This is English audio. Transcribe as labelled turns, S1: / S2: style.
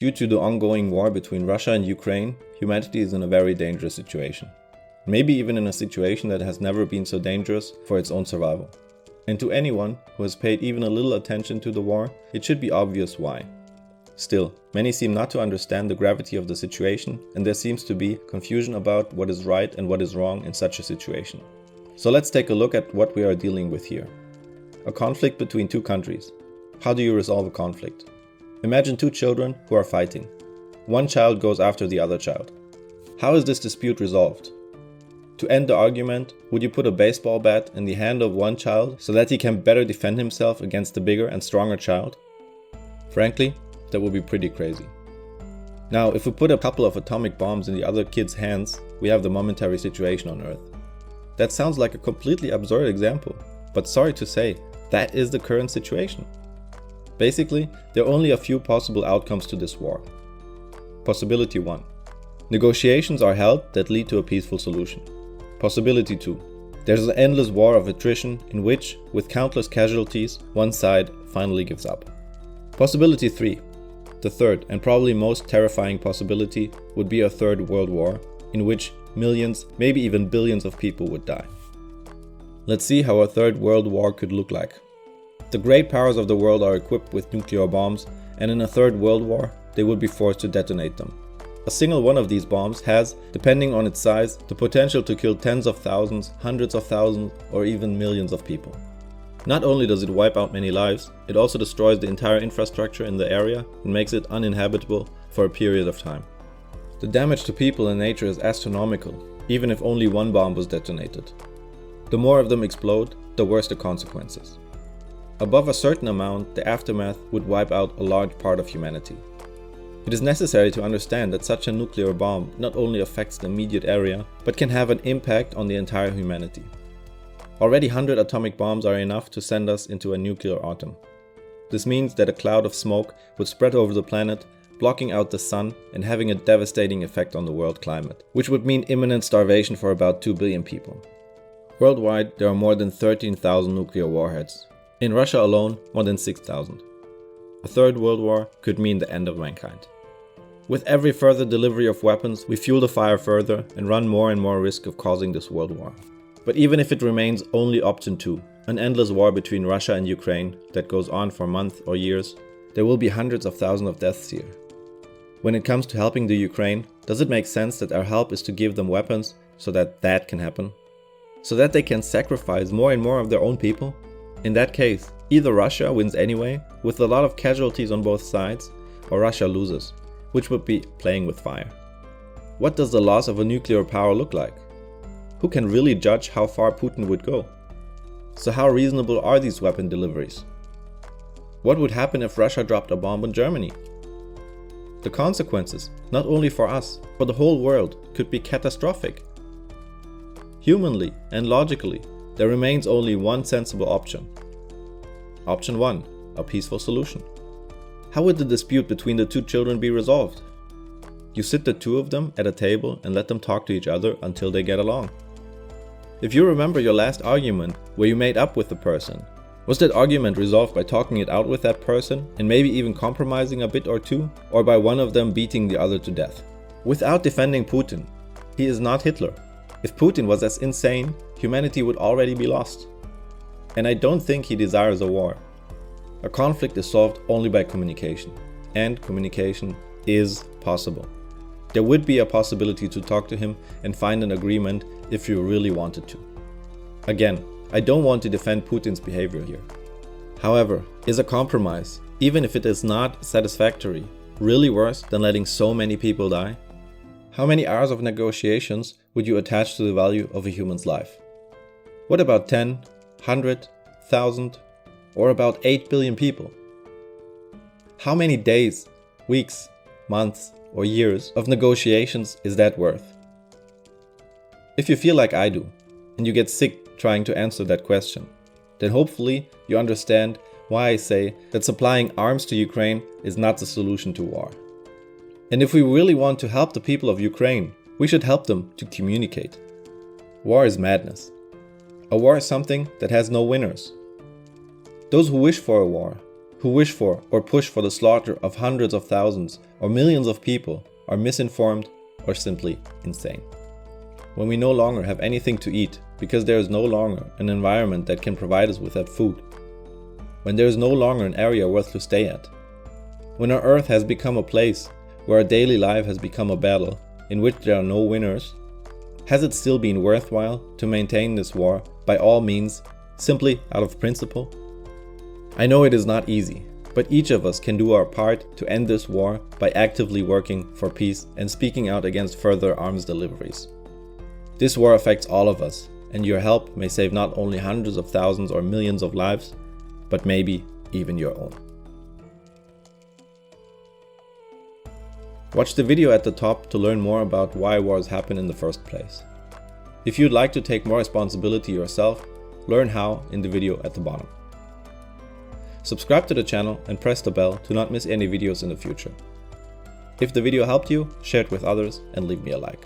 S1: Due to the ongoing war between Russia and Ukraine, humanity is in a very dangerous situation. Maybe even in a situation that has never been so dangerous for its own survival. And to anyone who has paid even a little attention to the war, it should be obvious why. Still, many seem not to understand the gravity of the situation, and there seems to be confusion about what is right and what is wrong in such a situation. So let's take a look at what we are dealing with here. A conflict between two countries. How do you resolve a conflict? Imagine two children who are fighting. One child goes after the other child. How is this dispute resolved? To end the argument, would you put a baseball bat in the hand of one child so that he can better defend himself against the bigger and stronger child? Frankly, that would be pretty crazy. Now, if we put a couple of atomic bombs in the other kid's hands, we have the momentary situation on Earth. That sounds like a completely absurd example, but sorry to say, that is the current situation. Basically, there are only a few possible outcomes to this war. Possibility 1. Negotiations are held that lead to a peaceful solution. Possibility 2. There's an endless war of attrition in which, with countless casualties, one side finally gives up. Possibility 3. The third and probably most terrifying possibility would be a third world war in which millions, maybe even billions of people would die. Let's see how a third world war could look like. The great powers of the world are equipped with nuclear bombs, and in a third world war, they would be forced to detonate them. A single one of these bombs has, depending on its size, the potential to kill tens of thousands, hundreds of thousands, or even millions of people. Not only does it wipe out many lives, it also destroys the entire infrastructure in the area and makes it uninhabitable for a period of time. The damage to people and nature is astronomical, even if only one bomb was detonated. The more of them explode, the worse the consequences. Above a certain amount, the aftermath would wipe out a large part of humanity. It is necessary to understand that such a nuclear bomb not only affects the immediate area, but can have an impact on the entire humanity. Already 100 atomic bombs are enough to send us into a nuclear autumn. This means that a cloud of smoke would spread over the planet, blocking out the sun and having a devastating effect on the world climate, which would mean imminent starvation for about 2 billion people. Worldwide, there are more than 13,000 nuclear warheads. In Russia alone, more than 6,000. A third world war could mean the end of mankind. With every further delivery of weapons, we fuel the fire further and run more and more risk of causing this world war. But even if it remains only option 2, an endless war between Russia and Ukraine that goes on for months or years, there will be hundreds of thousands of deaths here. When it comes to helping the Ukraine, does it make sense that our help is to give them weapons so that can happen? So that they can sacrifice more and more of their own people? In that case, either Russia wins anyway, with a lot of casualties on both sides, or Russia loses, which would be playing with fire. What does the loss of a nuclear power look like? Who can really judge how far Putin would go? So how reasonable are these weapon deliveries? What would happen if Russia dropped a bomb on Germany? The consequences, not only for us, for the whole world, could be catastrophic. Humanly and logically, there remains only one sensible option. Option 1, a peaceful solution. How would the dispute between the two children be resolved? You sit the two of them at a table and let them talk to each other until they get along. If you remember your last argument where you made up with the person, was that argument resolved by talking it out with that person and maybe even compromising a bit or two, or by one of them beating the other to death? Without defending Putin, he is not Hitler. If Putin was as insane, humanity would already be lost. And I don't think he desires a war. A conflict is solved only by communication. And communication is possible. There would be a possibility to talk to him and find an agreement if you really wanted to. Again, I don't want to defend Putin's behavior here. However, is a compromise, even if it is not satisfactory, really worse than letting so many people die? How many hours of negotiations would you attach to the value of a human's life? What about 10, 100, 1,000, or about 8 billion people? How many days, weeks, months, or years of negotiations is that worth? If you feel like I do, and you get sick trying to answer that question, then hopefully you understand why I say that supplying arms to Ukraine is not the solution to war. And if we really want to help the people of Ukraine, we should help them to communicate. War is madness. A war is something that has no winners. Those who wish for a war who wish for or push for the slaughter of hundreds of thousands or millions of people are misinformed or simply insane. When we no longer have anything to eat because there is no longer an environment that can provide us with that food, when there is no longer an area worth to stay at, when our earth has become a place where our daily life has become a battle in which there are no winners, has it still been worthwhile to maintain this war by all means, simply out of principle? I know it is not easy, but each of us can do our part to end this war by actively working for peace and speaking out against further arms deliveries. This war affects all of us, and your help may save not only hundreds of thousands or millions of lives, but maybe even your own. Watch the video at the top to learn more about why wars happen in the first place. If you'd like to take more responsibility yourself, learn how in the video at the bottom. Subscribe to the channel and press the bell to not miss any videos in the future. If the video helped you, share it with others and leave me a like.